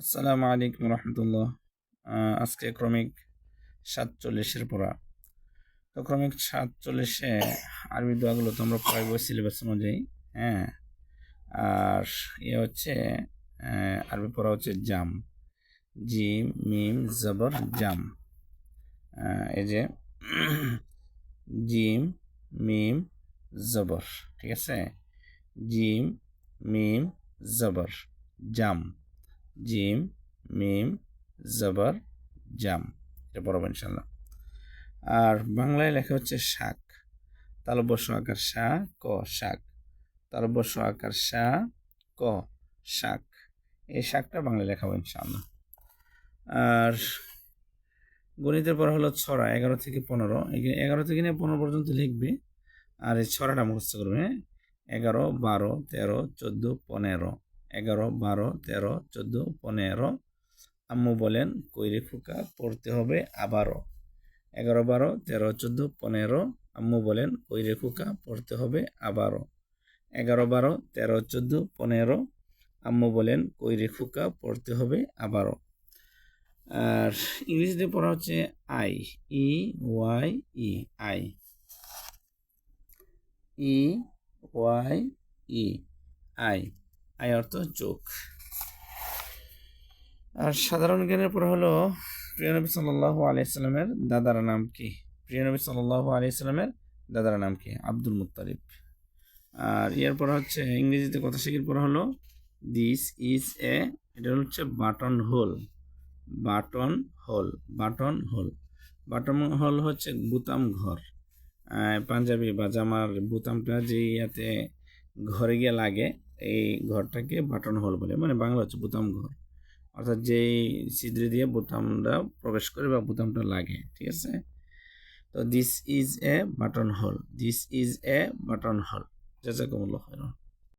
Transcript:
আসসালামু আলাইকুম রহমতুল্লাহ। আজকে ক্রমিক 47-এর পড়া। তো ক্রমিক 47-এ আরবি দোয়াগুলো তো আমরা পড়াইব সিলেবাস অনুযায়ী। হ্যাঁ, আর হচ্ছে আরবি পড়া হচ্ছে জাম, জিম মিম জবর জাম। এই যে জিম মিম জবর, ঠিক আছে, জিম মিম জবর জাম, জিম মিম জবর জাম, এটা পড়াবো ইনশাল্লাহ। আর বাংলায় লেখা হচ্ছে শাক, তালব্য আকার শা ক শাক, তালব্য আকার শা ক শাক, এই শাকটা বাংলায় লেখাবো ইনশাল্লাহ। আর গণিতের পর হলো ছড়া 11 থেকে 15, 11 থেকে নিয়ে 15 পর্যন্ত লিখবে আর এই ছড়াটা মুখস্থ করবে। 11, 12, 13, 14, 15, 11, 12, 13, 14, 15। আম্মু বলেন কইরে খোকা পড়তে হবে আবারও। 11, 12, 13, 14, 15। আম্মু বলেন কইরে খোকা পড়তে হবে আবারও। 11, 12, 13, 14, 15। আম্মু বলেন কইরে খোকা পড়তে হবে আবারও। আর ইংরেজিতে পড়া হচ্ছে eye, E Y E, eye, E Y E, eye, eye অর্থ চোখ। আর সাধারণ জ্ঞানের পর হলো প্রিয় নবী সাল্লাল্লাহু আলাইহি সাল্লামের দাদার নাম কি? প্রিয় নবী সাল্লাল্লাহু আলাইহি সাল্লামের দাদার নাম কি? Abdul Muttalib. আর এরপর হচ্ছে ইংরেজিতে কথা শিখির পর হলো দিস ইজ এ, এটা হচ্ছে button whole, button whole, button whole, button whole হচ্ছে বুতাম ঘর। পাঞ্জাবি বা জামার বুতামটা যে ইয়াতে ঘরে গিয়ে লাগে, এই ঘরটাকে বাটন হোল বলে, মানে বাংলা হচ্ছে বুতাম ঘর, অর্থাৎ যেই ছিদ্র দিয়ে বোতামটা প্রবেশ করে বা বোতামটা লাগে, ঠিক আছে। তো this is a button hole, this is a button hole. জাযাকুমুল্লাহ খাইরান।